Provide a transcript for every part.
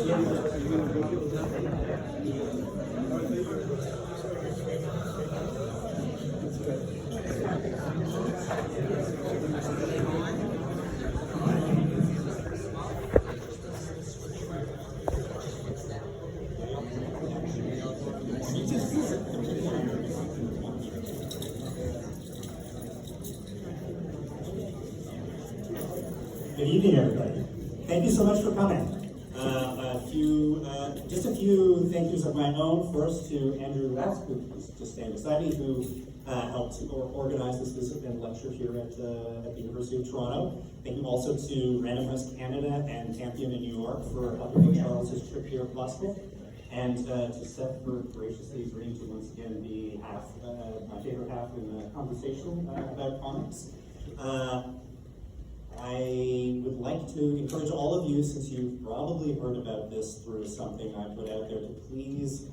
Good evening, everybody. Thank you so much for coming. Just a few thank yous of my own. First to Andrew West, who's just standing beside me, who helped organize this visit and lecture here at the University of Toronto. Thank you also to Random House Canada and Campion in New York for helping make Charles's trip here possible. And to Seth for graciously agreeing to once again be my favorite half in the conversation about comics. I would like to encourage all of you, since you've probably heard about this through something I put out there, to please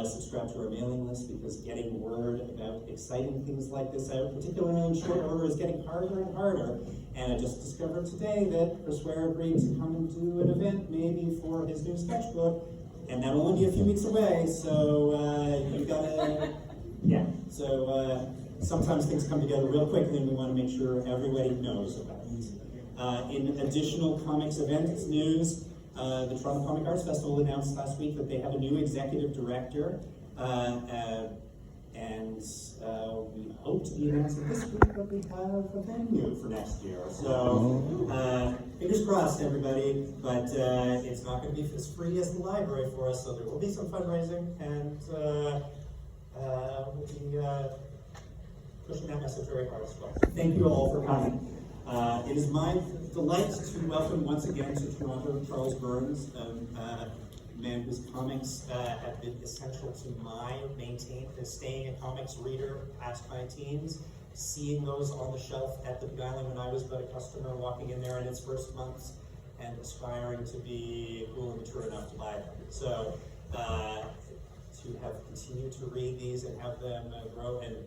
subscribe to our mailing list, because getting word about exciting things like this out, particularly in short order, is getting harder and harder. And I just discovered today that Chris Ware agreed to come and do an event maybe for his new sketchbook, and that'll only be a few weeks away, so you've got to, yeah. So sometimes things come together real quickly, and we want to make sure everybody knows about it. In additional comics events news, the Toronto Comic Arts Festival announced last week that they have a new executive director, and we hope to be announcing this week that we have a venue for next year. So fingers crossed, everybody, but it's not going to be as free as the library for us, so there will be some fundraising, and we'll be pushing that message very hard as well. Thank you all for coming. It is my delight to welcome once again to Toronto Charles Burns, a man whose comics have been essential to my staying a comics reader past my teens, seeing those on the shelf at the Beguiling when I was but a customer, walking in there in its first months and aspiring to be cool and mature enough to buy them. So to have continued to read these and have them grow and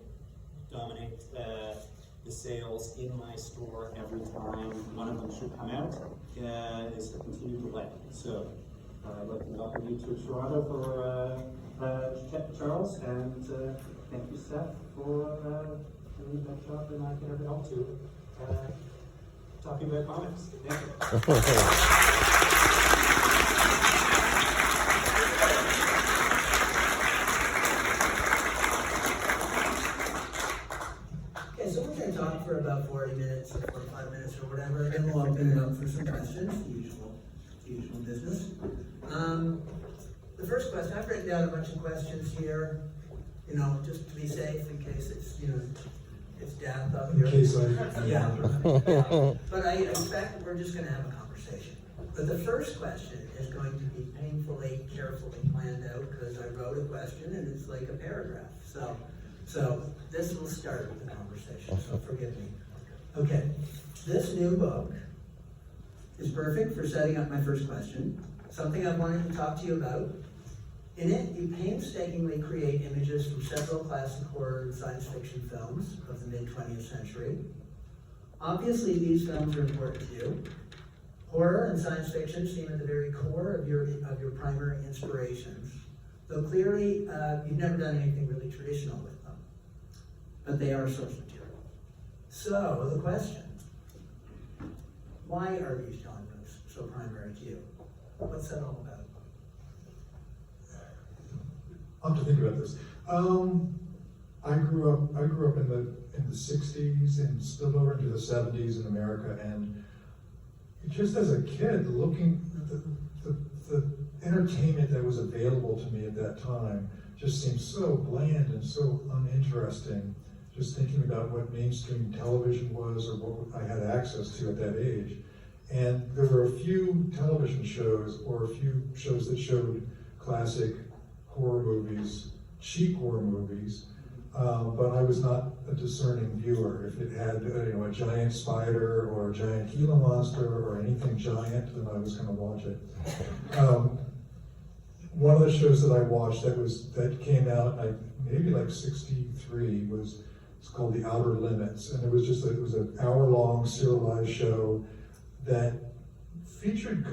dominate the sales in my store every time one of them should come out is a continued delight. So I'd like to welcome you to Toronto for Charles, and thank you, Seth, for doing that job and I can ever help to talking about comics. Thank you. For about 40 minutes or 45 minutes or whatever, and we'll open it up for some questions, the usual business. The first question, I've written down a bunch of questions here, just to be safe in case it's, it's death up here. In case yeah. But I expect that we're just going to have a conversation. But the first question is going to be painfully, carefully planned out, because I wrote a question and it's like a paragraph. So this will start the conversation, so forgive me. Okay, this new book is perfect for setting up my first question, something I've wanted to talk to you about. In it, you painstakingly create images from several classic horror and science fiction films of the mid-20th century. Obviously, these films are important to you. Horror and science fiction seem at the very core of your primary inspirations, though clearly you've never done anything really traditional with them. But they are source material. So the question, why are these genres so primary to you? What's that all about? I'll have to think about this. I grew up in the 60s and spilled over into the 70s in America, and just as a kid, looking at the entertainment that was available to me at that time just seemed so bland and so uninteresting. Just thinking about what mainstream television was or what I had access to at that age. And there were a few television shows or a few shows that showed classic horror movies, cheap horror movies, but I was not a discerning viewer. If it had a giant spider or a giant Gila monster or anything giant, then I was going to watch it. One of the shows that I watched that came out maybe like 63 was it's called The Outer Limits, and it was an hour-long serialized show that featured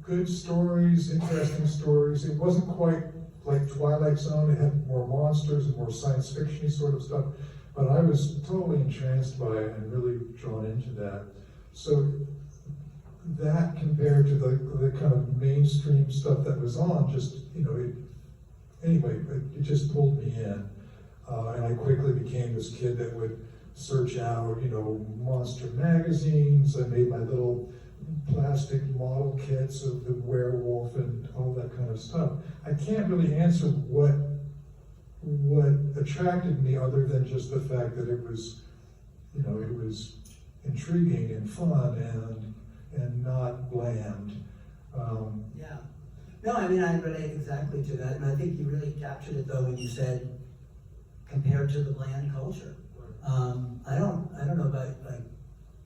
good stories, interesting stories. It wasn't quite like Twilight Zone. It had more monsters and more science fiction-y sort of stuff. But I was totally entranced by it and really drawn into that. So that compared to the kind of mainstream stuff that was on, just, it just pulled me in. And I quickly became this kid that would search out, monster magazines. I made my little plastic model kits of the werewolf and all that kind of stuff. I can't really answer what attracted me other than just the fact that it was, it was intriguing and fun and not bland. Yeah. No, I mean, I relate exactly to that, and I think you really captured it though when you said compared to the bland culture. I don't know about, like,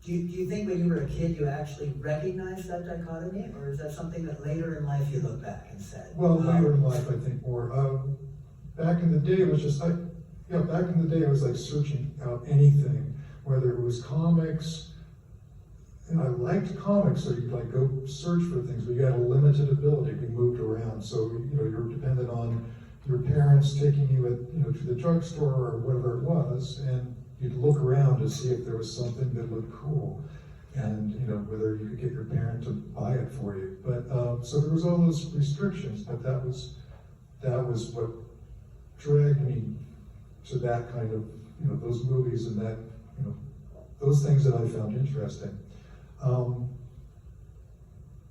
do you think when you were a kid you actually recognized that dichotomy, or is that something that later in life you look back and said? Well, later in life, I think more. Back in the day, it was just back in the day, I was like searching out anything, whether it was comics. And I liked comics, so you'd like go search for things, but you had a limited ability. We moved around, so you're dependent on your parents taking you to the drugstore or whatever it was, and you'd look around to see if there was something that looked cool, and whether you could get your parent to buy it for you. But so there was all those restrictions, but that was what dragged me to that kind of those movies and that those things that I found interesting.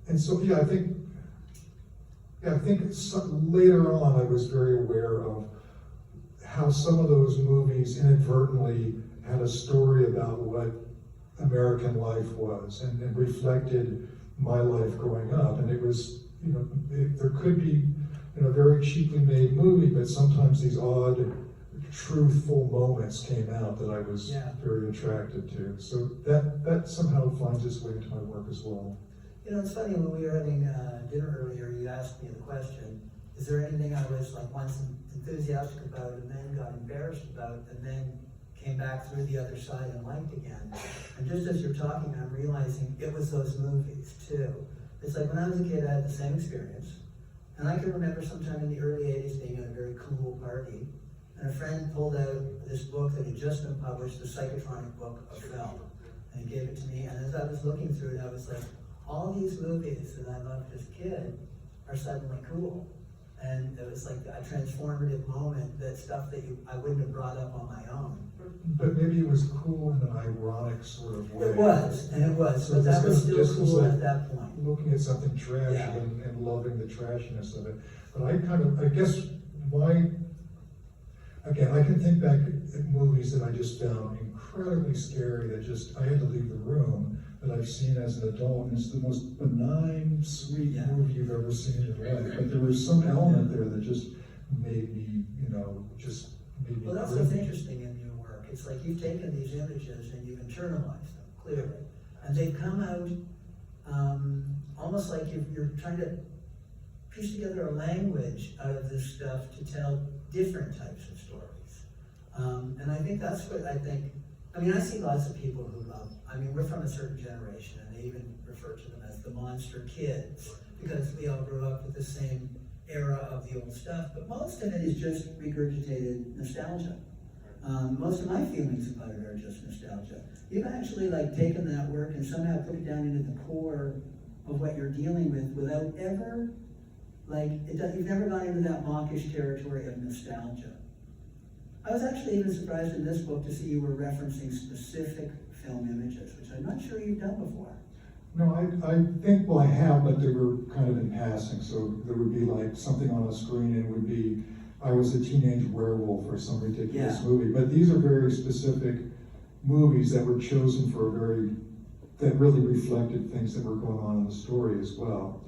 And so I think later on I was very aware of how some of those movies inadvertently had a story about what American life was and reflected my life growing up. And it was, there could be a very cheaply made movie, but sometimes these odd, truthful moments came out that I was very attracted to. So that somehow finds its way into my work as well. It's funny, when we were having dinner earlier, you asked me the question, is there anything I was like once enthusiastic about and then got embarrassed about and then came back through the other side and liked again? And just as you're talking, I'm realizing it was those movies too. It's like when I was a kid, I had the same experience. And I can remember sometime in the early 80s being at a very cool party, and a friend pulled out this book that had just been published, the Psychotronic Book of Film, and he gave it to me. And as I was looking through it, I was like, all these movies that I loved as a kid are suddenly cool. And it was like a transformative moment, that stuff that I wouldn't have brought up on my own. But maybe it was cool in an ironic sort of way. It was, So but that was still cool like at that point. Looking at something trashy and loving the trashiness of it. But I guess again, I can think back at movies that I just found incredibly scary, that I had to leave the room, that I've seen as an adult, and it's the most benign, sweet movie you've ever seen in your life. But there was some element there that just made me, Well, that's what's interesting in your work. It's like you've taken these images and you've internalized them, clearly. And they've come out almost like you're trying to piece together a language out of this stuff to tell different types of stories. And I think that's what I see lots of people who love, we're from a certain generation, and they even refer to them as the monster kids, because we all grew up with the same era of the old stuff, but most of it is just regurgitated nostalgia. Most of my feelings about it are just nostalgia. You've actually taken that work and somehow put it down into the core of what you're dealing with without ever, you've never gone into that mawkish territory of nostalgia. I was actually even surprised in this book to see you were referencing specific film images, which I'm not sure you've done before. No, I think, I have, but they were kind of in passing. So there would be something on a screen, and it would be, I was a teenage werewolf or some ridiculous movie. But these are very specific movies that were chosen that really reflected things that were going on in the story as well.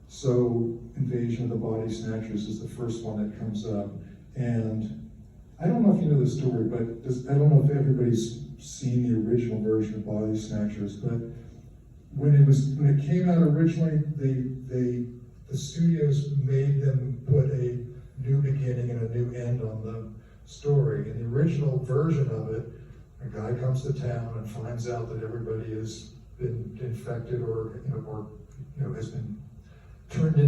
So Invasion of the Body Snatchers is the first one that comes up. And I don't know if you know the story, but I don't know if everybody's seen the original version of Body Snatchers, but when it came out originally, the studios made them put a new beginning and a new end on the story. In the original version of it, a guy comes to town and finds out that everybody has been infected or has been turned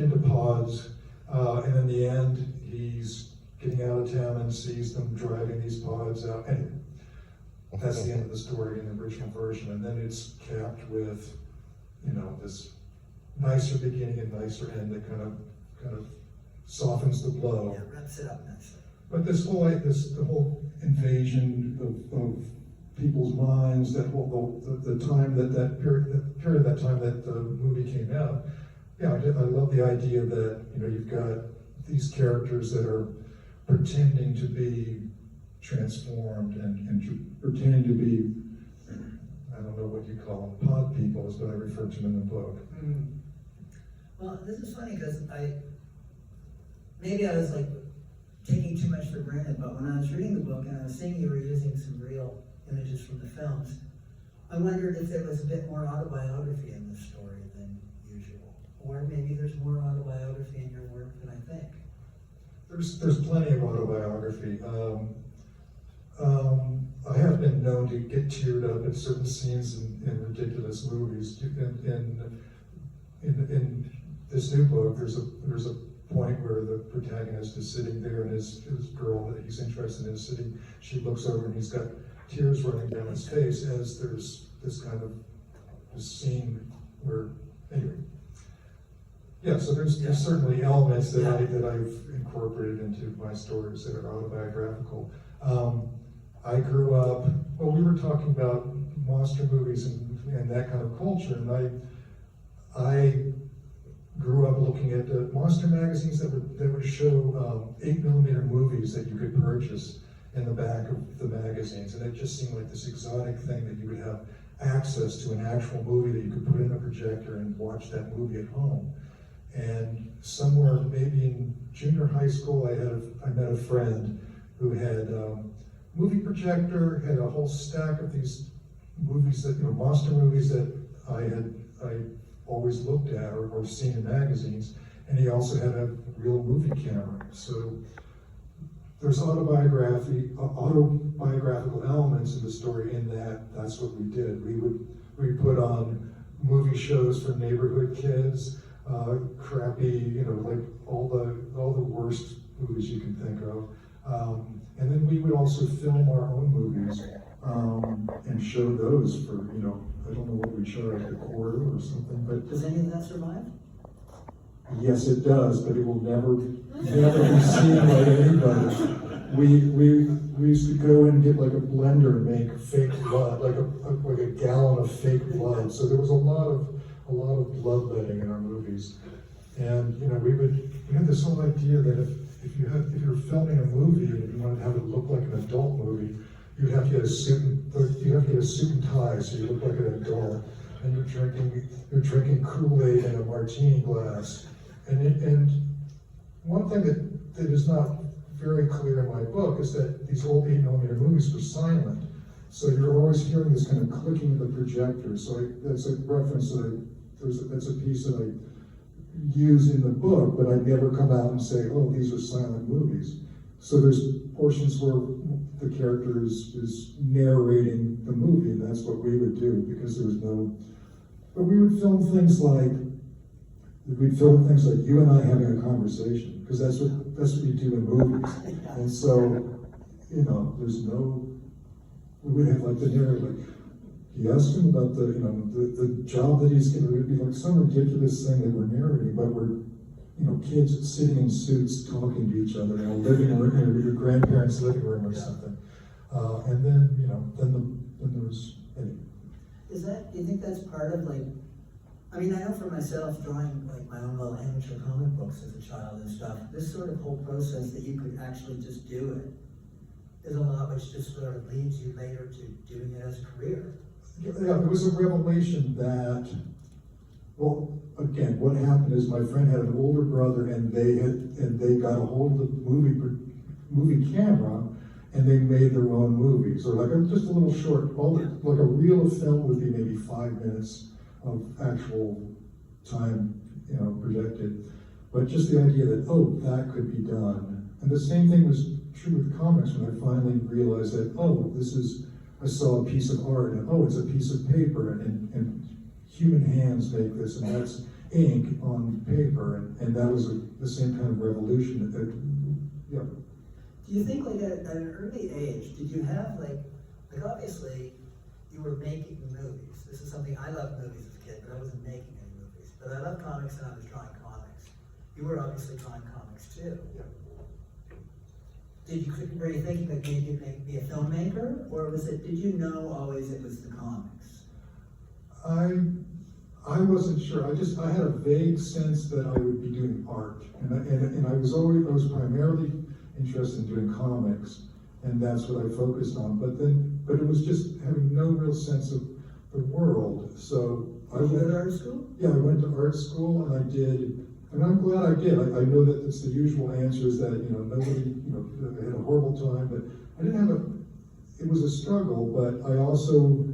into pods, and in the end, he's getting out of town and sees them driving these pods out. Anyway, that's the end of the story in the original version, and then it's capped with, this nicer beginning and nicer end that kind of softens the blow. Yeah, wraps it up nicely. But the whole invasion of people's minds, the time that period of time that the movie came out. Yeah, I love the idea that you've got these characters that are pretending to be transformed and pretending to be, I don't know what you call them, pod people is what I refer to them in the book. Well, this is funny because maybe I was like taking too much for granted, but when I was reading the book and I was seeing you were using some real images from the films, I wondered if there was a bit more autobiography in the story than usual. Or maybe there's more autobiography in your work than I think. There's plenty of autobiography. I have been known to get teared up at certain scenes in ridiculous movies. In this new book, there's a point where the protagonist is sitting there and his girl that he's interested in is sitting. She looks over and he's got tears running down his face as there's this scene where, anyway. Yeah, so there's certainly elements that I've incorporated into my stories that are autobiographical. I grew up, we were talking about monster movies and that kind of culture, and I grew up looking at monster magazines that would show 8mm movies that you could purchase in the back of the magazines, and it just seemed like this exotic thing that you would have access to an actual movie that you could put in a projector and watch that movie at home. And somewhere, maybe in junior high school, I met a friend who had a movie projector, had a whole stack of these movies that, monster movies that I always looked at or seen in magazines, and he also had a real movie camera. So there's autobiographical elements in the story in that's what we did. We put on movie shows for neighborhood kids, crappy, like all the worst movies you can think of. And then we would also film our own movies and show those for, I don't know what we charged, a quarter or something, but. Does any of that survive? Yes, it does, but it will never be seen by anybody. We used to go and get like a blender and make fake blood, like a gallon of fake blood. So there was a lot of bloodletting in our movies. And we had this whole idea that if you're filming a movie and you wanted to have it look like an adult movie, you'd have to get a suit and tie so you look like an adult, and you're drinking Kool-Aid in a martini glass. And one thing that is not very clear in my book is that these old 8mm movies were silent. So you're always hearing this kind of clicking of the projector. So that's a reference that's a piece that I use in the book, but I never come out and say, oh, these are silent movies. So there's portions where the character is narrating the movie, and that's what we would do because there was no. But we would film things like you and I having a conversation, because that's what you do in movies. And so, there's no. We would have like the narrator, like he asked him about the job that he's given. It would be like some ridiculous thing that we're narrating, but we're kids sitting in suits talking to each other in a living room, your grandparents' living room or something. And then then there was. Anyway. Do you think that's part of I know for myself, drawing my own little amateur comic books as a child and stuff, this sort of whole process that you could actually just do it is a lot which just sort of leads you later to doing it as a career. Yeah, it was a revelation that, well, again, what happened is my friend had an older brother and they got a hold of the movie camera and they made their own movies, or just a little short, like a reel of film would be maybe 5 minutes of actual time, projected. But just the idea that, that could be done. And the same thing was true with comics when I finally realized that, I saw a piece of art and, it's a piece of paper. And human hands make this, and that's ink on paper, and that was the same kind of revolution. Yeah. Do you think like at an early age, did you have like obviously you were making movies. This is something, I loved movies as a kid, but I wasn't making any movies. But I loved comics and I was drawing comics. You were obviously drawing comics too. Yeah. Were you thinking that maybe you'd be a filmmaker? Or did you know always it was the comics? I wasn't sure. I had a vague sense that I would be doing art, and I was primarily interested in doing comics, and that's what I focused on. But it was just having no real sense of the world. So I Did you went go to art school? Yeah, I went to art school, and I did, and I'm glad I did. I know that it's the usual answer is that nobody had a horrible time, but I didn't have it was a struggle, but I also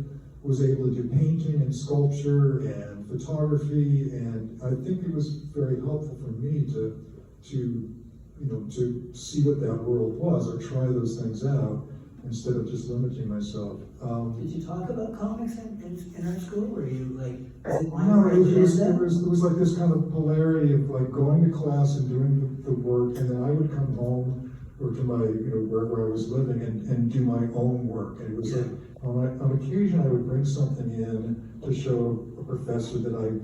was able to do painting and sculpture and photography, and I think it was very helpful for me to see what that world was, or try those things out instead of just limiting myself. Did you talk about comics in art school? Were you like, was it No, agenda? it was like this kind of polarity of like going to class and doing the work, and then I would come home or to my, wherever I was living and do my own work. And it was like, on occasion I would bring something in to show a professor that I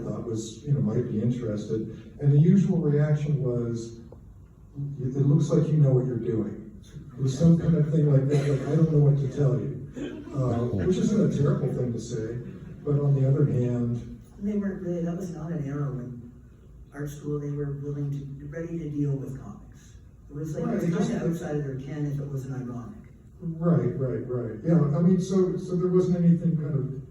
thought was, might be interested. And the usual reaction was, it looks like you know what you're doing. It was some kind of thing like that, like I don't know what to tell you. Which isn't a terrible thing to say, but on the other hand, They weren't really, that was not an era when art school, they were ready to deal with comics. It was like, Right, it was kind of outside of their ken if it wasn't ironic. right. Yeah, I mean, so there wasn't anything kind of,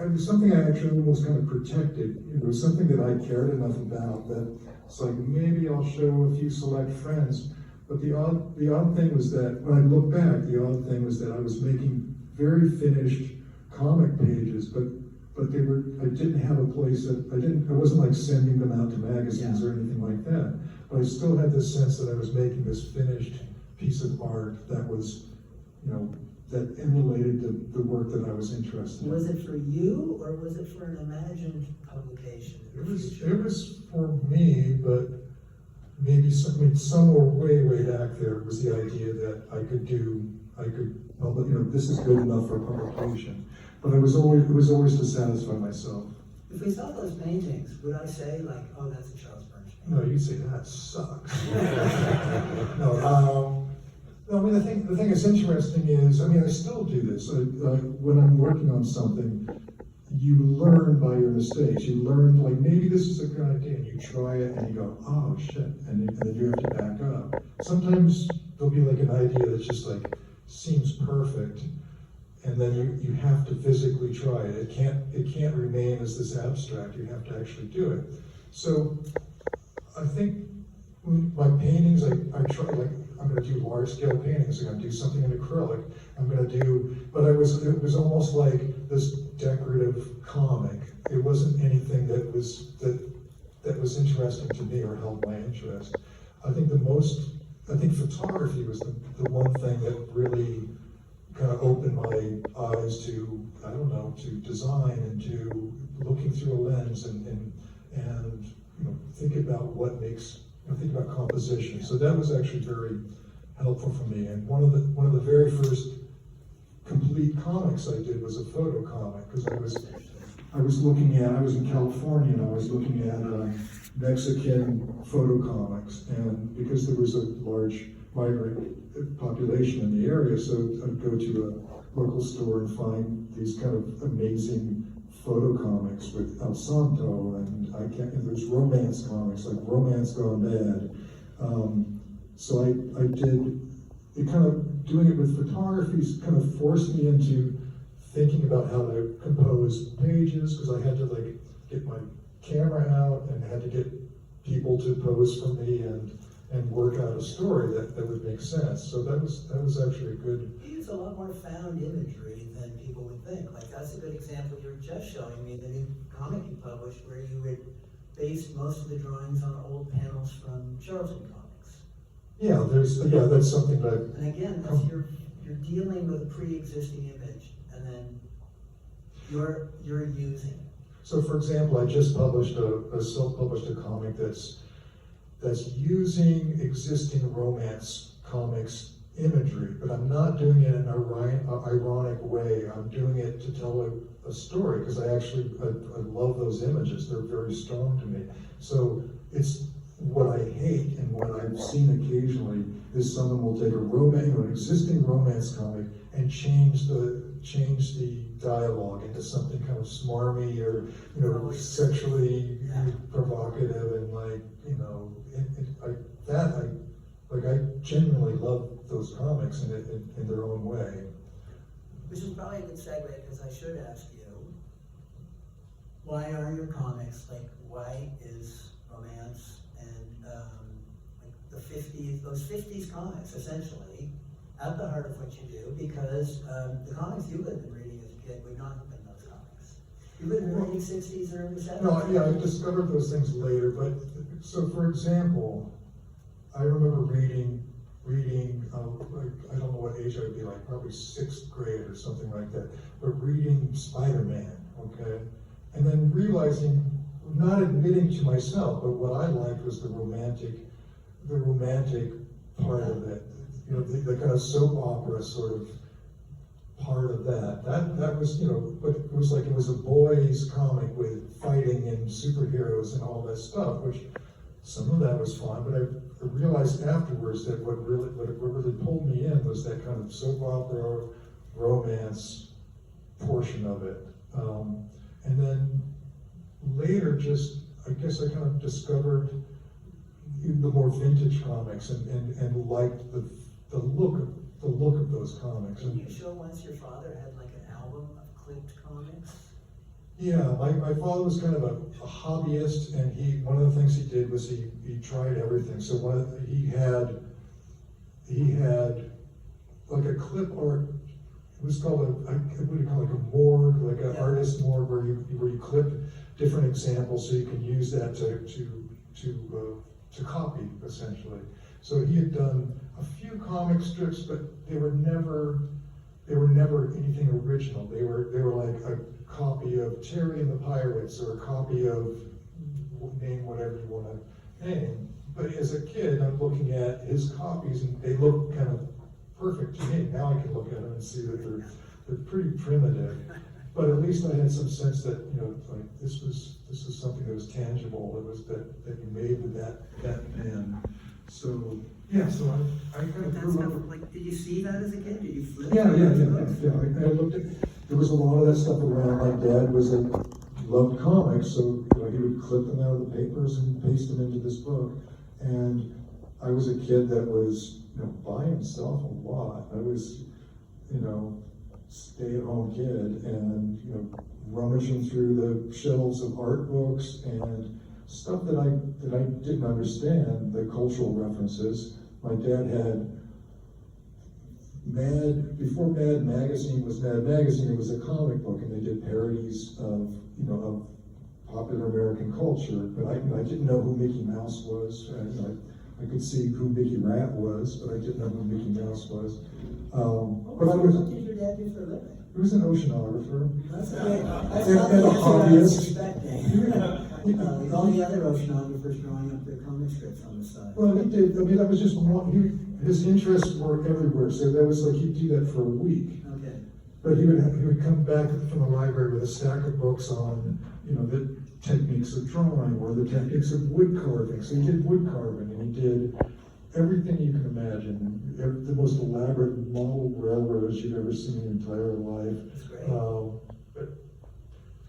it was something I actually almost kind of protected. It was something that I cared enough about that it's like, maybe I'll show a few select friends. But the odd thing was that, when I look back, the odd thing was that I was making very finished comic pages, but I didn't have a place I wasn't like sending them out to magazines or anything like that. But I still had this sense that I was making this finished piece of art that was, that emulated the work that I was interested in. Was it for you, or was it for an imagined publication? It was for me, but maybe somewhere way back there was the idea that I could publish, this is good enough for publication. But it was always to satisfy myself. If we saw those paintings, would I say like, oh, that's a Charles Burns painting? No, you'd say that sucks. No, I mean, the thing that's interesting is, I still do this. When I'm working on something, you learn by your mistakes. You learn, like, maybe this is a good idea, and you try it, and you go, oh, shit, and then you have to back up. Sometimes there'll be like an idea that's just like, seems perfect, and then you have to physically try it. It can't remain as this abstract. You have to actually do it. So I think my paintings, I try, like, I'm going to do large-scale paintings. I'm going to do something in acrylic. But it was almost like this decorative comic. It wasn't anything that was interesting to me or held my interest. I think photography was the one thing that really kind of opened my eyes to, to design and to looking through a lens and think about think about composition. So that was actually very helpful for me. And one of the very first complete comics I did was a photo comic, because I was in California, and I was looking at Mexican photo comics, and because there was a large migrant population in the area, so I'd go to a local store and find these kind of amazing photo comics with El Santo, and there's romance comics, like Romance Gone Bad. So I did it, kind of doing it with photography kind of forced me into thinking about how to compose pages, because I had to like get my camera out and had to get people to pose for me and work out a story that would make sense. So that was actually a good. You use a lot more found imagery than people would think. Like, that's a good example you were just showing me, the new comic you published, where you had based most of the drawings on old panels from Charlton comics. Yeah, that's something that. And again, you're dealing with a pre-existing image, and then. you're using? So for example, I just published self-published a comic that's using existing romance comics imagery, but I'm not doing it in an ironic way. I'm doing it to tell a story, because I love those images. They're very strong to me. So it's what I hate, and what I've seen occasionally is someone will take an existing romance comic and change the dialogue into something kind of smarmy or sexually provocative, and I genuinely love those comics in their own way. Which is probably a good segue, because I should ask you, why are your comics, why is romance and the 50s, those 50s comics essentially, at the heart of what you do? Because the comics you would have been reading as a kid would not have been those comics. You would have been reading 60s or early 70s? No, yeah, I discovered those things later, but, so for example, I remember reading, I don't know what age I would be, probably 6th grade or something like that, but reading Spider-Man, okay? And then realizing, not admitting to myself, but what I liked was the romantic part of it. The kind of soap opera sort of part of that. That was, but it was it was a boys' comic with fighting and superheroes and all that stuff, which some of that was fun, but I realized afterwards that what really pulled me in was that kind of soap opera romance portion of it. And then later, I guess I kind of discovered the more vintage comics and liked the look of those comics. Didn't you show once your father had an album of clipped comics? Yeah, my father was kind of a hobbyist, and one of the things he did was he tried everything. So he had a clip art. It was called what do you call it, a morgue, an artist morgue, where you clip different examples so you can use that to copy, essentially. So he had done a few comic strips, but they were never anything original. They were like a copy of Terry and the Pirates, or a copy of, name whatever you want to name. But as a kid, I'm looking at his copies, and they look kind of perfect to me. Now I can look at them and see that they're pretty primitive. But at least I had some sense that this was something that was tangible. That you made with that pen. So yeah, so I kind of grew up. Did you see that as a kid? Did you flip? Yeah. I looked at. There was a lot of that stuff around. My dad loved comics, so he would clip them out of the papers and paste them into this book. And I was a kid that was by himself a lot. I was stay-at-home kid, and rummaging through the shelves of art books and stuff that I didn't understand, the cultural references. My dad had before Mad Magazine was Mad Magazine, it was a comic book, and they did parodies of popular American culture. But I didn't know who Mickey Mouse was. I could see who Mickey Rat was, but I didn't know who Mickey Mouse was. But What did your dad do for a living? He was an oceanographer. That's great. That's And not a the answer I was hobbyist. expecting. Like all the other oceanographers drawing up their comic strips on the side. Well, he did. That was just one. His interests were everywhere. So that was he'd do that for a week. Okay. But he would come back from the library with a stack of books on the techniques of drawing or the techniques of wood carving. So he did wood carving, and he did everything you can imagine. The most elaborate model railroads you've ever seen in your entire life. That's great.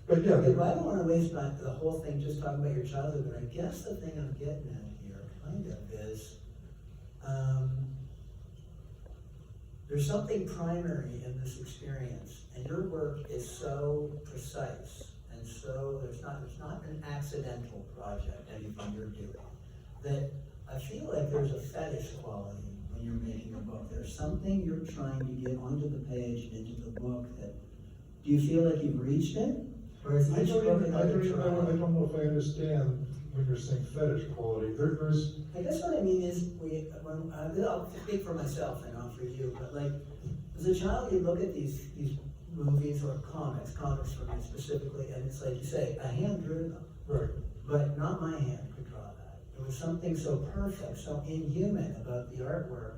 But yeah. Okay, well, I don't want to waste the whole thing just talking about your childhood, but I guess the thing I'm getting at here, kind of, is there's something primary in this experience, and your work is so precise, and so there's not an accidental project, anything you're doing, that I feel like there's a fetish quality when you're making a book. There's something you're trying to get onto the page and into the book that, do you feel like you've reached it? Or is I each book another trial? don't know if I understand when you're saying fetish quality. There's. I guess what I mean is, I'll speak for myself and not for you, but as a child, you look at these movies or comics for me specifically, and it's like you say, a hand drew them, Right. but not my hand could draw that. There was something so perfect, so inhuman about the artwork,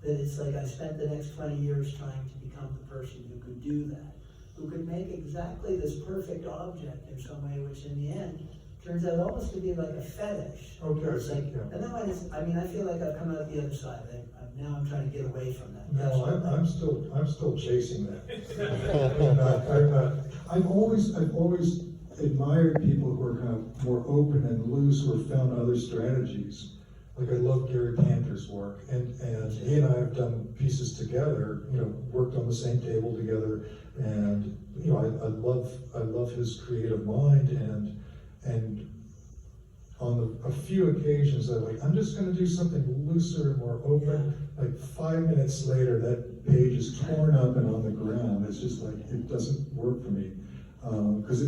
that it's like I spent the next 20 years trying to become the person who could do that, who could make exactly this perfect object in some way, which in the end turns out almost to be like a fetish. Okay, It's like, yeah. and then I feel like I've come out the other side. Now I'm trying to get away from that. No, I'm still chasing that. I'm not. I've always admired people who are kind of more open and loose, who have found other strategies. Like I love Gary Panter's work, and he and I have done pieces together. Worked on the same table together, and I love his creative mind, and on a few occasions I'm just going to do something looser and more open. Like 5 minutes later, that page is torn up and on the ground. It's just like, it doesn't work for me. Because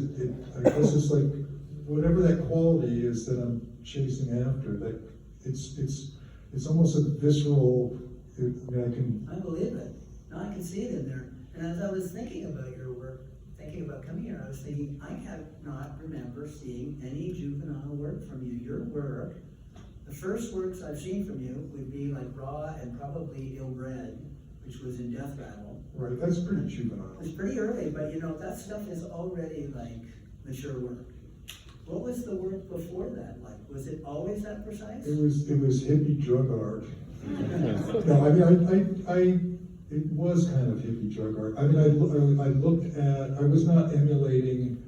I guess it's like, whatever that quality is that I'm chasing after, that it's almost a visceral, I believe it. No, I can see it in there. And as I was thinking about your work, thinking about coming here, I was thinking, I cannot remember seeing any juvenile work from you. Your work, the first works I've seen from you would be like Raw and probably Ill-Bred, which was in Death Rattle. Right, that's pretty juvenile. It's pretty early, but that stuff is already like mature work. What was the work before that like? Was it always that precise? It was hippie drug art. No, I mean, it was kind of hippie drug art. I mean, I looked at, I was not emulating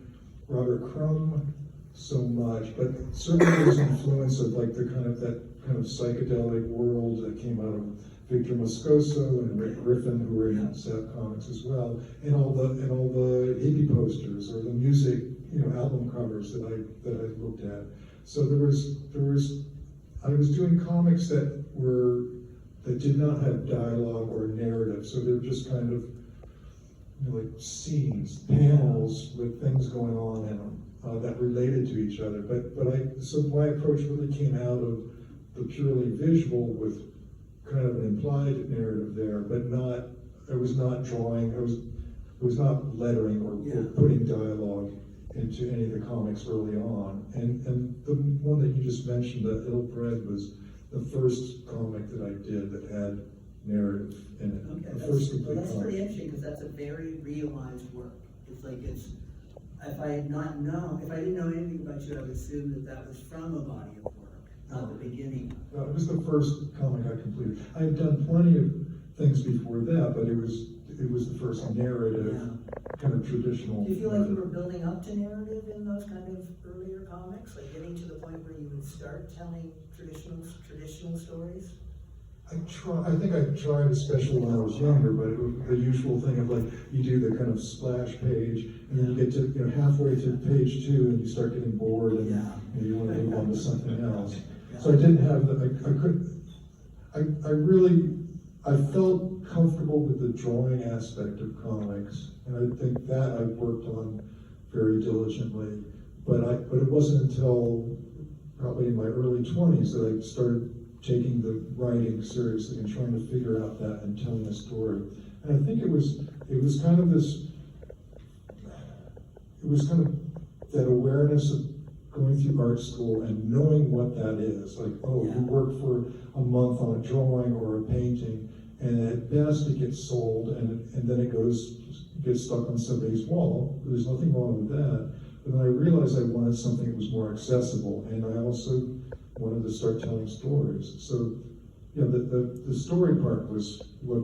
Robert Crumb so much, but certainly there's influence of like that kind of psychedelic world that came out of Victor Moscoso and Rick Griffin, who were in Seth comics as well, and all the hippie posters or the music, album covers that I looked at. So I was doing comics that did not have dialogue or narrative, so they're just kind of like scenes, panels with things going on in them that related to each other. So my approach really came out of the purely visual with kind of an implied narrative there, but not. I was not drawing. I was not lettering or putting dialogue into any of the comics early on. And the one that you just mentioned, that Ill-Bred, was the first comic that I did that had narrative in it. Okay, The first complete that's comic. pretty interesting because that's a very realized work. If I didn't know anything about you, I would assume that was from a body of work, not the beginning. No, it was the first comic I completed. I had done plenty of things before that, but it was the first narrative, kind of traditional. Do you feel like you were building up to narrative in those kind of earlier comics, like getting to the point where you would start telling traditional stories? I think I tried, especially when I was younger, but it was the usual thing of like, you do the kind of splash page, and then you get to halfway to page 2, and you start getting bored, and you want to move on to something else. So I didn't have I felt comfortable with the drawing aspect of comics, and I think that I worked on very diligently. But it wasn't until probably in my early 20s that I started taking the writing seriously and trying to figure out that and telling a story. And I think it was kind of that awareness of going through art school and knowing what that is. Like, you work for a month on a drawing or a painting, and at best it gets sold, and then it gets stuck on somebody's wall. There's nothing wrong with that. But then I realized I wanted something that was more accessible, and I also wanted to start telling stories. So, the story part was what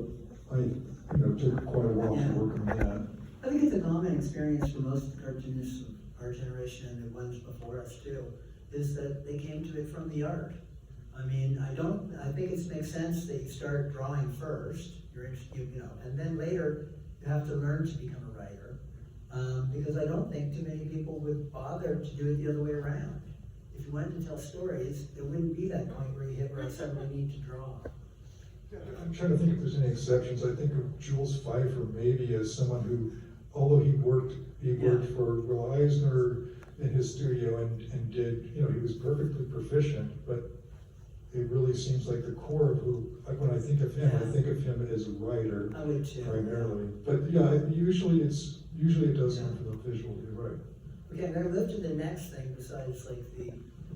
took quite a while to work on that. I think it's a common experience for most cartoonists of our generation and the ones before us too, is that they came to it from the art. I mean, I think it makes sense that you start drawing first, and then later you have to learn to become a writer, because I don't think too many people would bother to do it the other way around. If you wanted to tell stories, there wouldn't be that point where you hit where I suddenly need to draw. I'm trying to think if there's any exceptions. I think of Jules Pfeiffer maybe as someone who, although he worked for Will Eisner in his studio and did, he was perfectly proficient, but it really seems like the core of who, like when I think of him, I think of him as a writer I would too. primarily. But yeah, usually it does come from the visual, you're right. Okay, I'm gonna move to the next thing besides like the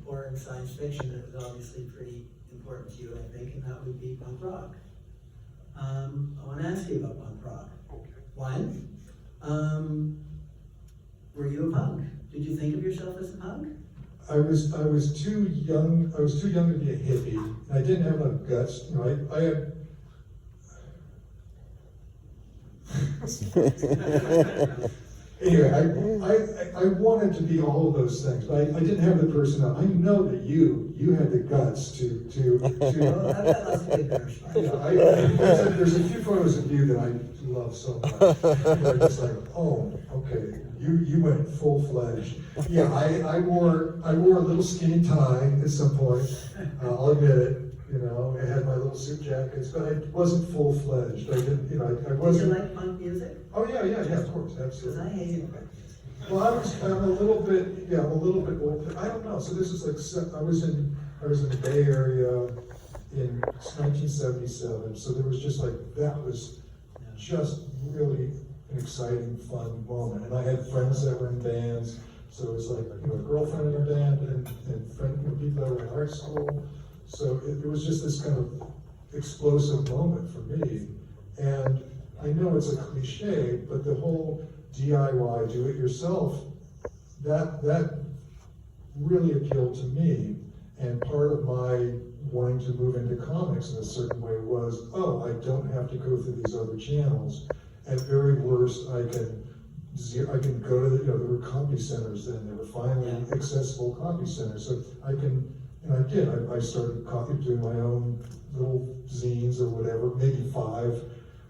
horror and science fiction that is obviously pretty important to you, I think, and that would be punk rock. I want to ask you about punk rock. Okay. One, were you a punk? Did you think of yourself as a punk? I was too young to be a hippie. I didn't have enough guts. You know, I had. Anyway, I wanted to be all of those things, but I didn't have the personality. I know that you had the guts to. Well, that must be embarrassing. There's a few photos of you that I love so much. They're just like, oh, okay, you went full fledged. Yeah, I wore a little skinny tie at some point. I'll admit it. You know, I had my little suit jackets, but I wasn't full fledged. I didn't, you know, I wasn't. Did you like punk music? Oh yeah, of course, Because absolutely. I hated punk music. Well, I'm a little bit old. I don't know. So this is like I was in the Bay Area in 1977. So there was just like that was just really an exciting, fun moment. And I had friends that were in bands. So it was like a girlfriend in a band and people that were in art school. So it was just this kind of explosive moment for me. And I know it's a cliche, but the whole DIY, do it yourself, that really appealed to me. And part of my wanting to move into comics in a certain way was, oh, I don't have to go through these other channels. At very worst, I can go to there were copy centers then. There were finally accessible copy centers. So I started doing my own little zines or whatever, maybe five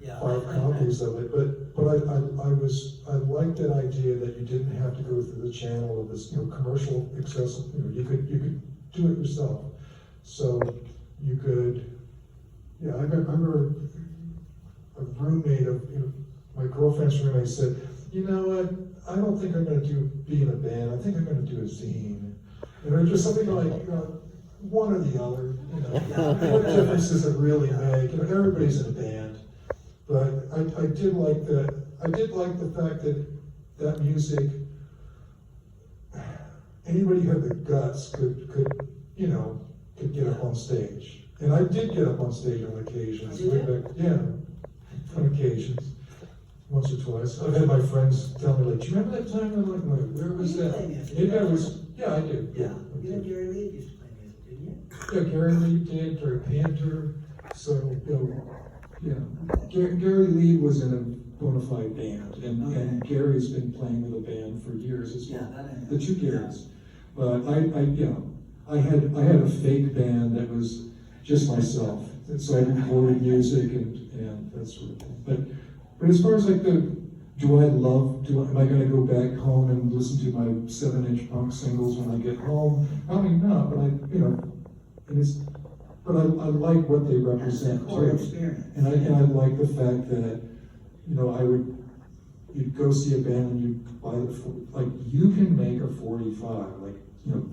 copies of it. But I liked that idea that you didn't have to go through the channel of this commercial accessible. You could do it yourself. So you could. Yeah, I remember a roommate of my girlfriend's roommate said, you know what? I don't think I'm going to be in a band. I think I'm going to do a zine. Just something like one or the other. What difference does it really make? Everybody's in a band, but I did like that. I did like the fact that music. Anybody who had the guts could get up on stage, and I did get up on stage on occasions. On occasions. Once or twice. I've had my friends tell me, like, do you remember that time? I'm like, where was that? Maybe I was, I did. Yeah, you and Gary Lee used to play music, didn't you? Yeah, Gary Lee did, Gary Panter. So, Gary Lee was in a bona fide band, and Gary's been playing with a band for years as well. The two Garys. But I had a fake band that was just myself. And so I recorded music and that sort of thing. But as far as like am I going to go back home and listen to my 7-inch punk singles when I get home? I mean, no, but I like what they represent too. And I like the fact that, you'd go see a band and you'd buy you can make a 45,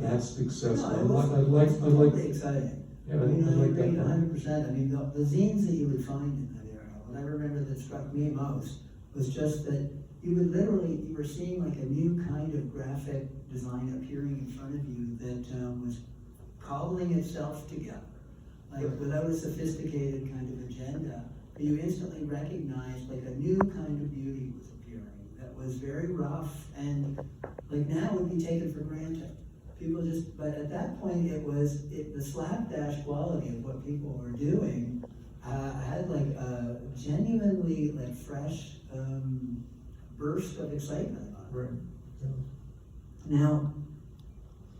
that's accessible. No, I like totally exciting. Yeah, I like agree that. 100%. I mean, the zines that you would find in that era, what I remember that struck me most was just that you were seeing like a new kind of graphic design appearing in front of you that was cobbling itself together, without a sophisticated kind of agenda. But you instantly recognized like a new kind of beauty was appearing that was very rough and like now would be taken for granted. But at that point the slapdash quality of what people were doing had like a genuinely like fresh burst of excitement on it. Right. Yeah. Now,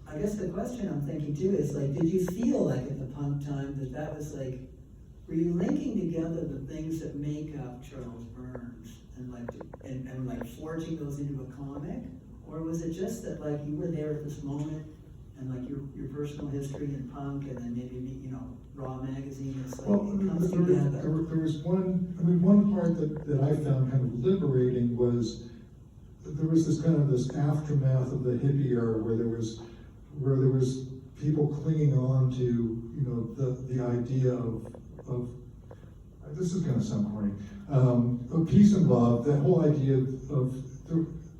I guess the question I'm thinking too is like, did you feel like at the punk time that was like, were you linking together the things that make up Charles Burns and like forging those into a comic? Or was it just that like you were there at this moment and like your personal history in punk and then maybe Raw magazine, it's like it comes together? There was one part that I found kind of liberating was there was this aftermath of the hippie era where there was people clinging on to, you know, the idea of this is gonna sound corny, of peace and love, that whole idea of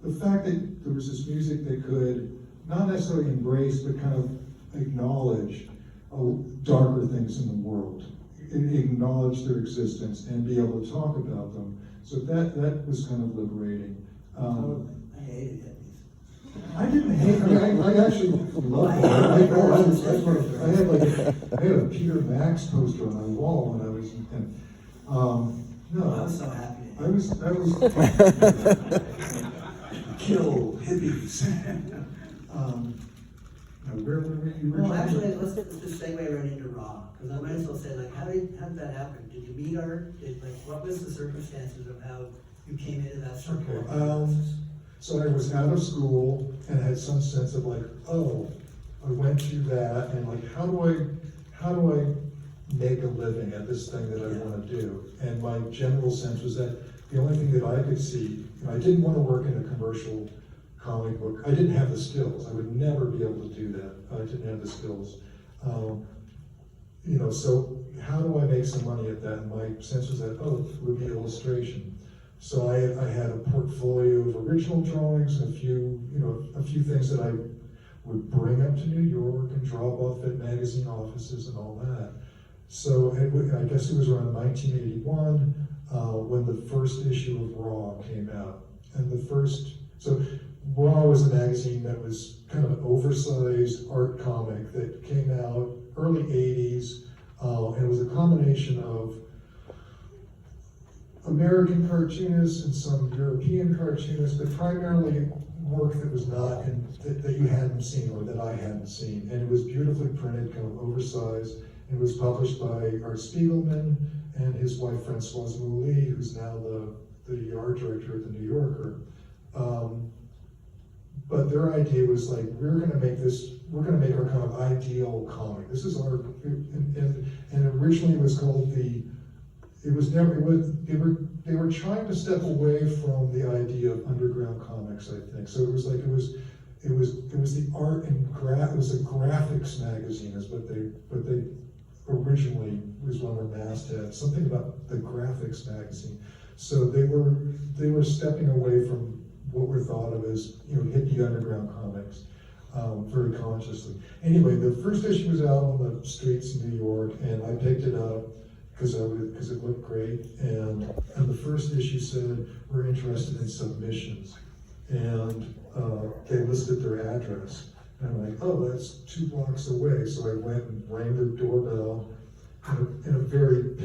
the fact that there was this music that could not necessarily embrace, but kind of acknowledge darker things in the world, acknowledge their existence and be able to talk about them. So that was kind of liberating. I hated hippies. I didn't hate. I actually loved it. I had a Peter Max poster on my wall when I was in. No, I was so happy. I was kill hippies. Where were you? Well, actually, let's just segue right into Raw, because I might as well say, like, how did that happen? Did you meet her? What was the circumstances of how you came into that circle? Okay. So I was out of school and had some sense of like, oh, I went to that, and like, how do I make a living at this thing that I want to do? And my general sense was that the only thing that I could see, you know, I didn't want to work in a commercial comic book. I didn't have the skills. I would never be able to do that. I didn't have the skills. You know, so how do I make some money at that? And my sense was that, oh, it would be illustration. So I had a portfolio of original drawings and a few things that I would bring up to New York and drop off at magazine offices and all that. So I guess it was around 1981 when the first issue of Raw came out. And so Raw was a magazine that was kind of an oversized art comic that came out early 80s, and it was a combination of American cartoonists and some European cartoonists, but primarily work that was not that you hadn't seen or that I hadn't seen. And it was beautifully printed, kind of oversized. It was published by Art Spiegelman and his wife Françoise Mouly, who's now the art director at the New Yorker. But their idea was like, we're going to make our kind of ideal comic. This is our, and originally it was called they were trying to step away from the idea of underground comics, I think. So it was the art and it was a graphics magazine is what they originally was one of their mastheads, something about the graphics magazine. So they were stepping away from what were thought of as, you know, hippie underground comics, very consciously. Anyway, the first issue was out on the streets in New York, and I picked it up because it looked great. And the first issue said, we're interested in submissions. And they listed their address. And I'm like, oh, that's 2 blocks away. So I went and rang the doorbell in a very